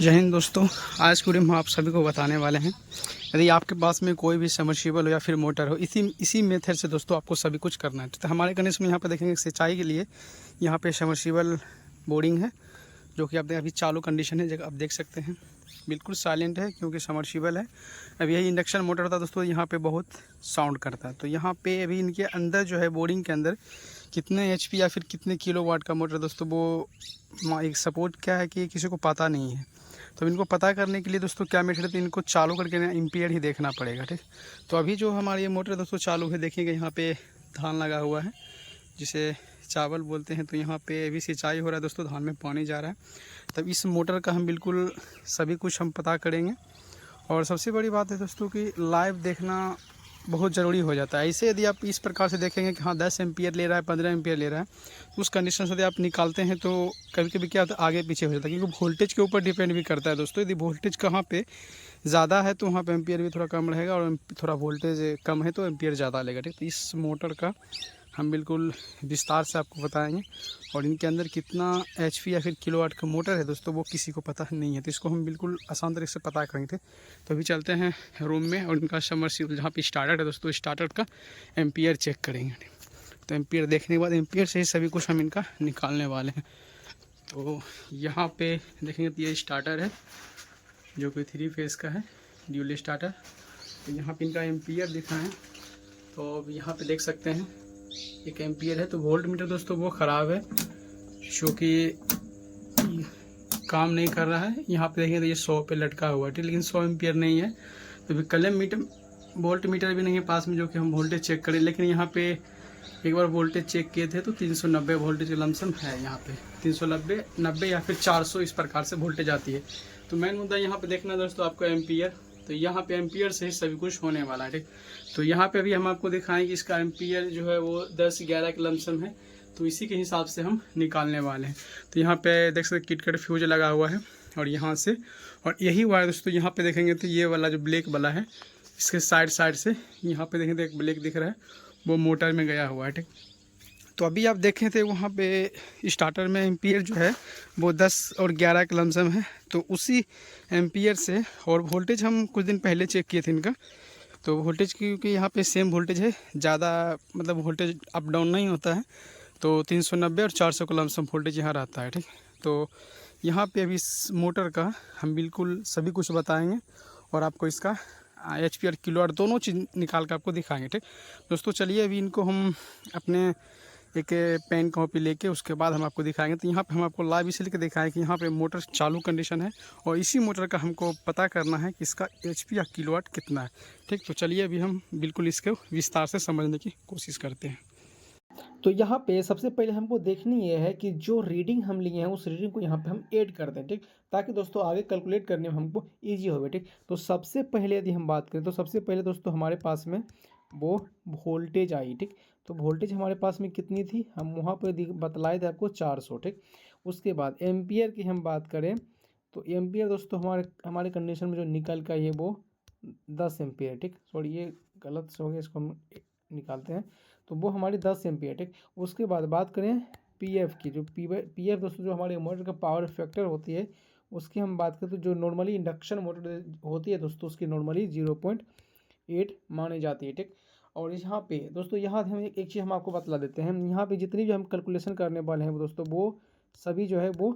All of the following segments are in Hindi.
जय हिंद दोस्तों। आज की वीडियो में हम आप सभी को बताने वाले हैं, यदि आपके पास में कोई भी सबमर्सिबल हो या फिर मोटर हो, इसी मेथड से दोस्तों आपको सभी कुछ करना है। तो हमारे कंडीशन में यहाँ पे देखेंगे सिंचाई के लिए यहाँ पे सबमर्सिबल बोरिंग है, जो कि आप अभी चालू कंडीशन है। जगह आप देख सकते हैं बिल्कुल साइलेंट है क्योंकि सबमर्सिबल है। अब यही इंडक्शन मोटर होता है दोस्तों, यहाँ पे बहुत साउंड करता है। तो यहाँ पे अभी इनके अंदर जो है बोरिंग के अंदर कितने एचपी या फिर कितने किलोवाट का मोटर दोस्तों, वो एक सपोर्ट क्या है कि किसी को पता नहीं है। तो इनको पता करने के लिए दोस्तों क्या मेथड है, तो इनको चालू करके ना एम्पियर ही देखना पड़ेगा। ठीक, तो अभी जो हमारी ये मोटर दोस्तों चालू है, देखेंगे यहाँ पे धान लगा हुआ है जिसे चावल बोलते हैं। तो यहाँ पे अभी सिंचाई हो रहा है दोस्तों, धान में पानी जा रहा है। तब इस मोटर का हम बिल्कुल सभी कुछ हम पता करेंगे। और सबसे बड़ी बात है दोस्तों कि लाइव देखना बहुत ज़रूरी हो जाता है। ऐसे यदि आप इस प्रकार से देखेंगे कि हाँ 10 एम्पियर ले रहा है, 15 एम्पियर ले रहा है, तो उस कंडीशन से यदि आप निकालते हैं तो कभी कभी क्या होता है आगे पीछे हो जाता है, क्योंकि वोल्टेज के ऊपर डिपेंड भी करता है दोस्तों। यदि वोल्टेज कहाँ पे ज़्यादा है तो वहाँ पे एम्पियर भी थोड़ा कम रहेगा, और थोड़ा वोल्टेज कम है तो एम्पियर ज़्यादा लेगा। ठीक, तो इस मोटर का हम बिल्कुल विस्तार से आपको बताएंगे। और इनके अंदर कितना एचपी या फिर किलोवाट का मोटर है दोस्तों, वो किसी को पता नहीं है, तो इसको हम बिल्कुल आसान तरीके से पता करेंगे। तो अभी चलते हैं रूम में और इनका सबमर्सिबल जहाँ पे स्टार्टर है दोस्तों, स्टार्टर का एम्पियर चेक करेंगे। तो एम्पियर देखने के बाद एम्पियर से ही सभी कुछ हम इनका निकालने वाले हैं। तो यहाँ पे देखेंगे तो ये स्टार्टर है जो कि 3 फेज़ का है, ड्यूल स्टार्टर। तो यहाँ पे इनका एम्पियर दिखा है, तो अब यहाँ पे देख सकते हैं एक एम्पियर है। तो वोल्ट मीटर दोस्तों वो ख़राब है, जो कि काम नहीं कर रहा है। यहाँ पे देखेंगे तो ये 100 पे लटका हुआ है, लेकिन 100 एम्पियर नहीं है। तो भी कलम मीटर वोल्ट मीटर भी नहीं है पास में, जो कि हम वोल्टेज चेक करें। लेकिन यहाँ पे एक बार वोल्टेज चेक किए थे तो 390 वोल्टेज का लमसम है। यहाँ पे 390, 90 या फिर 400 इस प्रकार से वोल्टेज आती है। तो मेन मुद्दा यहाँ पे देखना दोस्तों आपको एम्पियर। तो यहाँ पे एम्पियर से ही सभी कुछ होने वाला है। ठीक, तो यहाँ पे अभी हम आपको दिखाएं कि इसका एम्पियर जो है वो 10-11 का लमसम है। तो इसी के हिसाब से हम निकालने वाले हैं। तो यहाँ पे देख सकते किट कट फ्यूज लगा हुआ है, और यहाँ से और यही वायर दोस्तों यहाँ पे देखेंगे तो ये वाला जो ब्लैक वाला है, इसके साइड से यहाँ पे देखेंगे तो एक ब्लैक दिख रहा है, वो मोटर में गया हुआ है। ठीक, तो अभी आप देखें थे वहाँ पे स्टार्टर में एम्पियर जो है वो 10 और 11 का लमसम है। तो उसी एम्पियर से, और वोल्टेज हम कुछ दिन पहले चेक किए थे इनका, तो वोल्टेज क्योंकि यहाँ पे सेम वोल्टेज है, ज़्यादा मतलब वोल्टेज अप डाउन नहीं होता है। तो 390 और 400 का लमसम वोल्टेज यहाँ रहता है। ठीक, तो यहाँ पे अभी इस मोटर का हम बिल्कुल सभी कुछ बताएंगे, और आपको इसका एचपी और किलोवाट दोनों चीज़ निकाल कर आपको दिखाएंगे। ठीक दोस्तों, चलिए अभी इनको हम अपने एक पेन कॉपी लेके उसके बाद हम आपको दिखाएंगे। तो यहाँ पे हम आपको लाइव इसलिए दिखाएं कि यहाँ पे मोटर चालू कंडीशन है, और इसी मोटर का हमको पता करना है कि इसका एचपी या किलोवाट कितना है। ठीक, तो चलिए अभी हम बिल्कुल इसको विस्तार से समझने की कोशिश करते हैं। तो यहाँ पे सबसे पहले हमको देखनी ये है कि जो रीडिंग हम लिए हैं उस रीडिंग को यहाँ पे हम ऐड कर दें। ठीक, ताकि दोस्तों आगे कैलकुलेट करने में हमको इजी हो। ठीक, तो सबसे पहले यदि हम बात करें तो सबसे पहले दोस्तों हमारे पास में वो वोल्टेज आई। ठीक, तो वोल्टेज हमारे पास में कितनी थी, हम वहाँ पर बतलाए थे आपको 400। ठीक, उसके बाद एम्पियर की हम बात करें तो एम्पियर दोस्तों हमारे हमारे कंडीशन में जो निकल का है वो 10 एम्पियर। ठीक, सॉरी ये गलत हो गया, इसको हम निकालते हैं। तो वो हमारी 10 एम्पियर। ठीक, उसके बाद बात करें पीएफ की, जो पीएफ दोस्तों जो हमारे मोटर का पावर फैक्टर होती है उसकी हम बात करें तो जो नॉर्मली इंडक्शन मोटर होती है दोस्तों उसकी नॉर्मली 0.8 मानी जाती है। ठीक, और यहाँ पे दोस्तों यहाँ हम एक चीज़ हम आपको बतला देते हैं, यहाँ पे जितनी भी हम कैलकुलेशन करने वाले हैं दोस्तों वो सभी जो है वो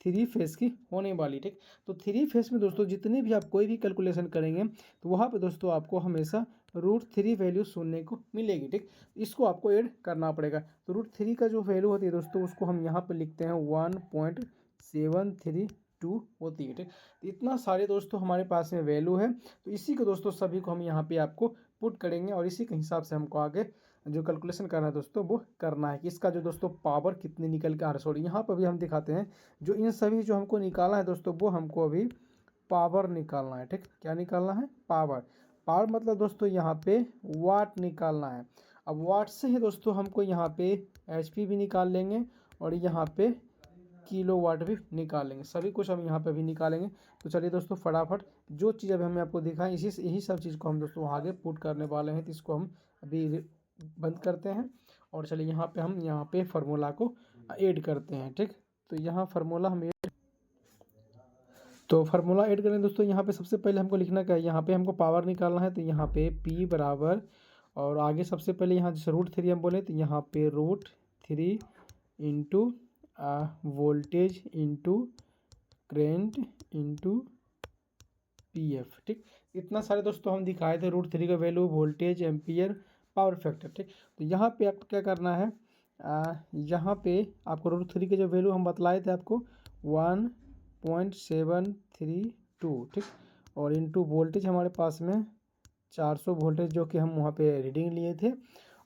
3 फेज़ की होने वाली। ठीक, तो 3 फेज़ में दोस्तों जितने भी आप कोई भी कैलकुलेशन करेंगे तो वहाँ पे दोस्तों आपको हमेशा √3 वैल्यू सुनने को मिलेगी। ठीक, इसको आपको ऐड करना पड़ेगा। तो √3 का जो वैल्यू होती है दोस्तों उसको हम यहाँ पे लिखते हैं 1.732 होती है। ठीक, तो इतना सारे दोस्तों हमारे पास में वैल्यू है। तो इसी को दोस्तों सभी को हम यहाँ पे आपको पुट करेंगे, और इसी के हिसाब से हमको आगे जो कैलकुलेशन करना है दोस्तों वो करना है कि इसका जो दोस्तों पावर कितनी निकल के आ रहा है। सॉरी यहाँ पर भी हम दिखाते हैं जो इन सभी जो हमको निकालना है दोस्तों वो हमको अभी पावर निकालना है। ठीक, क्या निकालना है, पावर। पावर मतलब दोस्तों यहाँ पे वाट निकालना है। अब वाट से ही दोस्तों हमको यहाँ पे एचपी भी निकाल लेंगे, और यहाँ पे किलो वाट भी निकाल लेंगे। सभी कुछ हम यहाँ पे भी निकालेंगे। तो चलिए दोस्तों फटाफट जो चीज़ अभी हमें आपको दिखाएं यही सब चीज़ को हम दोस्तों आगे पुट करने वाले हैं। तो इसको हम अभी बंद करते हैं, और चलिए यहाँ पे हम यहाँ पे फार्मूला को ऐड करते हैं। ठीक, तो यहाँ फार्मूला हम तो फार्मूला ऐड करें दोस्तों, यहाँ पे सबसे पहले हमको लिखना क्या है, यहाँ पे हमको पावर निकालना है, तो यहाँ पे P बराबर, और आगे सबसे पहले यहाँ जैसे √3 हम बोले तो यहाँ पे √3 into voltage into current into PF, ठीक। इतना सारे दोस्तों हम दिखाए थे, √3 का value, voltage, ampere, power factor, ठीक। तो यहाँ पे आपको क्या करना है, यहाँ पे आपको √3 के जो वैल्यू हम बतलाए थे आपको 1.732, ठीक। और इंटू वोल्टेज हमारे पास में 400 वोल्टेज जो कि हम वहाँ पे रीडिंग लिए थे,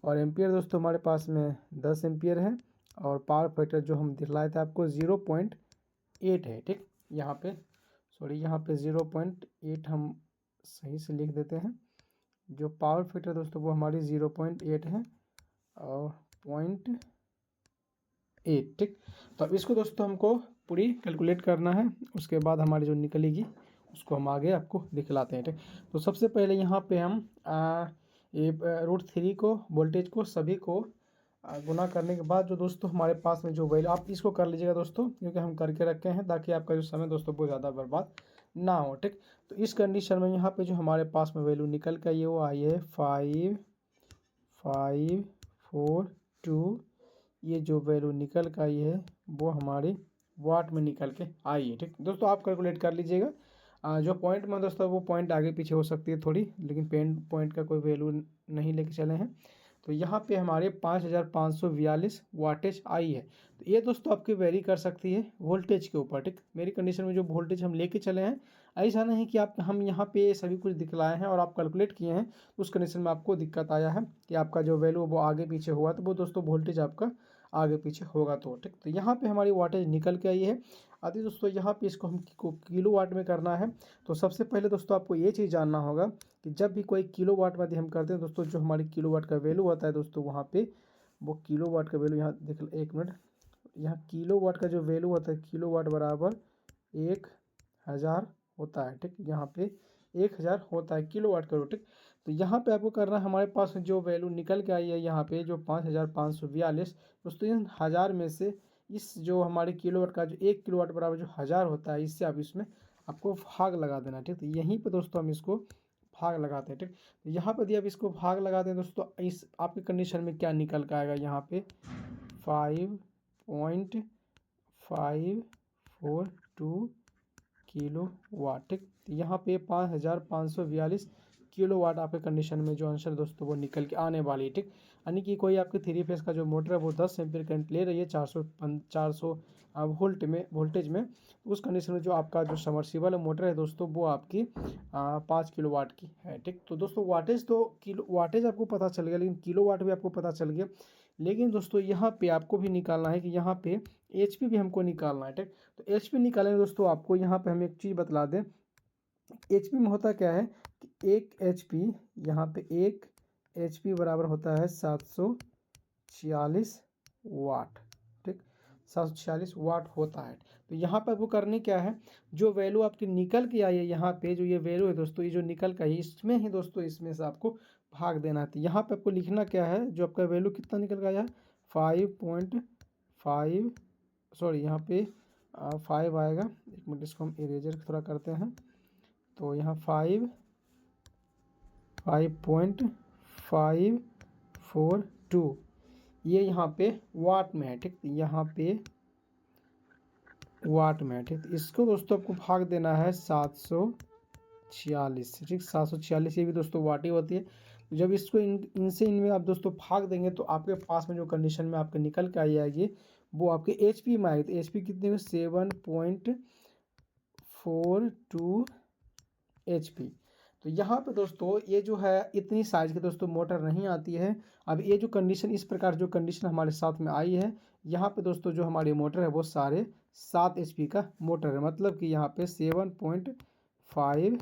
और एम्पियर दोस्तों हमारे पास में 10 एम्पियर है, और पावर फैक्टर जो हम दिखलाए थे आपको 0.8 है, ठीक। यहाँ पे यहाँ पे 0.8 हम सही से लिख देते हैं। जो पावर फैक्टर दोस्तों वो हमारी 0.8 है और 0.8, ठीक। तो अब इसको दोस्तों हमको पूरी कैलकुलेट करना है, उसके बाद हमारी जो निकलेगी उसको हम आगे आपको दिखलाते हैं, ठीक। तो सबसे पहले यहाँ पे हम ये √3 को, वोल्टेज को, सभी को गुना करने के बाद जो दोस्तों हमारे पास में जो वैल्यू, आप इसको कर लीजिएगा दोस्तों, क्योंकि हम करके रखे हैं ताकि आपका जो समय दोस्तों बहुत ज़्यादा बर्बाद ना हो, ठीक। तो इस कंडीशन में यहाँ पे जो हमारे पास में वैल्यू निकल कर ये वो आई है 5542, ये जो वैल्यू निकल कर आई है वो हमारी वाट में निकल के आई है, ठीक। दोस्तों आप कैलकुलेट कर लीजिएगा। जो पॉइंट में दोस्तों वो पॉइंट आगे पीछे हो सकती है थोड़ी, लेकिन पॉइंट का कोई वैल्यू नहीं लेके चले हैं। तो यहाँ पे हमारे 5542 वाटेज आई है। तो ये दोस्तों आपकी वेरी कर सकती है वोल्टेज के ऊपर, ठीक। मेरी कंडीशन में जो वोल्टेज हम लेके चले हैं, ऐसा नहीं कि आप हम यहाँ पे सभी कुछ दिखलाए हैं और आप कैलकुलेट किए हैं, उस कंडीशन में आपको दिक्कत आया है कि आपका जो वैल्यू वो आगे पीछे हुआ, तो वो दोस्तों वोल्टेज आपका आगे पीछे होगा, तो ठीक। तो यहाँ पे हमारी वाटेज निकल के आई है। आदि दोस्तों यहाँ पे इसको हम किलो वाट में करना है। तो सबसे पहले दोस्तों आपको ये चीज़ जानना होगा कि जब भी कोई किलो वाट में हम करते हैं दोस्तों, जो हमारी किलो वाट का वैल्यू होता है दोस्तों, वहाँ पे वो किलो वाट का वैल्यू यहाँ देख, एक मिनट, यहाँ किलो वाट का जो वैल्यू होता है, किलो वाट बराबर 1000 होता है, ठीक। यहाँ पे 1000 होता है किलो वाट का, ठीक। तो यहाँ पे आपको करना है, हमारे पास जो वैल्यू निकल के आई है यहाँ पे जो 5542 दोस्तों, इन 1000 में से इस जो हमारे किलो वाट का जो 1 किलो वाट बराबर जो 1000 होता है, इससे आप इसमें आपको भाग लगा देना, ठीक। तो यहीं पे दोस्तों हम इसको भाग लगाते हैं, ठीक। तो यहाँ पर यदि आप इसको भाग लगाते हैं दोस्तों, इस आपकी कंडीशन में क्या निकल के आएगा, यहाँ पे 5.542 किलो वाट, ठीक। तो यहाँ पे 5542 किलो वाट आपके कंडीशन में जो आंसर दोस्तों वो निकल के आने वाली है, ठीक। यानी कि कोई आपके 3 फेस का जो मोटर है वो 10 एम्पीयर करंट ले रही है 400 वोल्टेज में। उस कंडीशन में जो आपका जो समर्सिबल मोटर है दोस्तों, वो आपकी 5 किलो वाट की है, ठीक। तो दोस्तों वाटेज तो किलो वाटेज आपको पता चल गया, लेकिन किलो वाट भी आपको पता चल गया। लेकिन दोस्तों यहाँ पे आपको भी निकालना है कि यहाँ पे HP भी हमको निकालना है, ठीक। तो HP निकालेंगे दोस्तों, आपको यहाँ पे हम एक चीज़ बतला दें, HP में होता क्या है कि 1 HP, यहाँ पे 1 HP बराबर होता है 746 वाट, ठीक। 746 वाट होता है। तो यहाँ पर आपको करनी क्या है, जो वैल्यू आपकी निकल के आई है यहाँ पे, जो ये वैल्यू है दोस्तों, ये जो निकल के आई इसमें ही दोस्तों, इसमें से आपको भाग देना है। तो यहाँ पे आपको लिखना क्या है, जो आपका वैल्यू कितना निकल के आया है 5.5, सॉरी यहाँ पे 5 आएगा, एक मिनट इसको हम इरेजर थोड़ा करते हैं। तो यहाँ 5.542 ये यहाँ पे वाट में है, ठीक। यहाँ पे वाट में है, ठीक। इसको दोस्तों आपको भाग देना है 746, ठीक। 746 ये भी दोस्तों वाट ही होती है। जब इसको इनसे इनमें आप दोस्तों भाग देंगे, तो आपके पास में जो कंडीशन में आपके निकल के आई आएगी वो आपके HP में आएगी। तो HP कितने में 7.42 HP। तो यहाँ पे दोस्तों ये जो है इतनी साइज की दोस्तों मोटर नहीं आती है। अब ये जो कंडीशन, इस प्रकार जो कंडीशन हमारे साथ में आई है, यहाँ पे दोस्तों जो हमारी मोटर है वो सारे 7 HP का मोटर है, मतलब कि यहाँ पे 7.5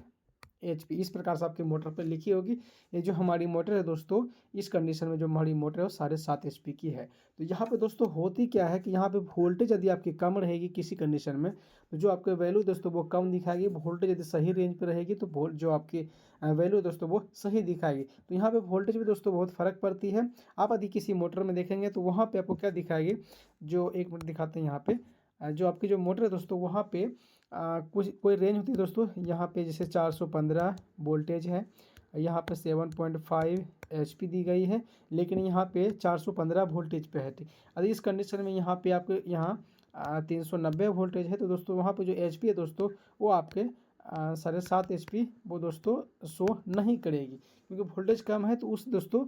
HP इस प्रकार से आपकी मोटर पे लिखी होगी। ये जो हमारी मोटर है दोस्तों, इस कंडीशन में जो हमारी मोटर है वो साढ़े 7 HP की है। तो यहाँ पे दोस्तों होती क्या है कि यहाँ पे वोल्टेज यदि आपकी कम रहेगी किसी कंडीशन में, तो जो आपके वैल्यू दोस्तों वो कम दिखाएगी। वोल्टेज यदि सही रेंज पे रहेगी तो जो आपकी वैल्यू दोस्तों वो सही दिखाएगी। तो यहाँ पे वोल्टेज भी दोस्तों बहुत फ़र्क पड़ती है। आप यदि किसी मोटर में देखेंगे तो वहाँ पे आपको क्या दिखाएगी, जो एक मिनट दिखाते हैं यहाँ पे, जो आपकी जो मोटर है दोस्तों, वहाँ पे कुछ कोई रेंज होती है दोस्तों, यहाँ पे जैसे 415 वोल्टेज है, यहाँ पे 7.5 HP दी गई है, लेकिन यहाँ पे 415 वोल्टेज पे है। ठीक, यदि इस कंडीशन में यहाँ पे आपके यहाँ 390 वोल्टेज है, तो दोस्तों वहाँ पे जो HP है दोस्तों वो आपके 7.5 HP वो दोस्तों शो नहीं करेगी, क्योंकि वोल्टेज कम है। तो उस दोस्तों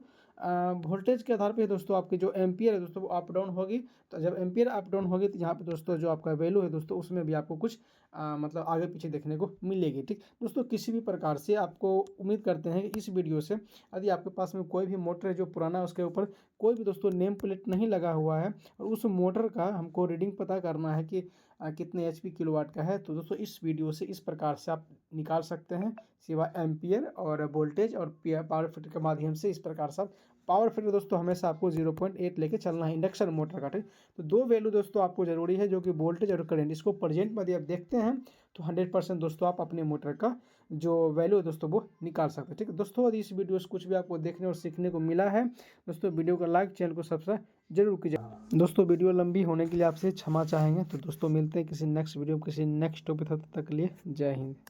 वोल्टेज के आधार पे दोस्तों आपके जो एम्पियर है दोस्तों वो अप डाउन होगी। तो जब एम्पियर अप डाउन होगी तो यहाँ पे दोस्तों जो आपका वैल्यू है दोस्तों उसमें भी आपको कुछ मतलब आगे पीछे देखने को मिलेगी। ठीक दोस्तों, किसी भी प्रकार से आपको उम्मीद करते हैं कि इस वीडियो से यदि आपके पास में कोई भी मोटर है जो पुराना है, उसके ऊपर कोई भी दोस्तों नेम प्लेट नहीं लगा हुआ है और उस मोटर का हमको रीडिंग पता करना है कि कितने HP किलोवाट का है, तो दोस्तों इस वीडियो से इस प्रकार से आप निकाल सकते हैं, सिवाय एम्पियर और वोल्टेज और पावर फैक्टर के माध्यम से। इस प्रकार से पावर फैक्टर दोस्तों हमेशा आपको 0.8 लेके चलना है इंडक्शन मोटर का। ठीक, तो दो वैल्यू दोस्तों आपको जरूरी है, जो कि वोल्टेज और करंट, इसको प्रेजेंट में यदि आप देखते हैं तो 100% दोस्तों आप अपने मोटर का जो वैल्यू है दोस्तों वो निकाल सकते हैं। ठीक है दोस्तों, यदि इस वीडियो से कुछ भी आपको देखने और सीखने को मिला है दोस्तों, वीडियो को लाइक, चैनल को सब्सक्राइब जरूर कीजिए। दोस्तों वीडियो लंबी होने के लिए आपसे क्षमा चाहेंगे। तो दोस्तों मिलते हैं किसी नेक्स्ट वीडियो किसी नेक्स्ट टॉपिक, तब तक के लिए जय हिंद।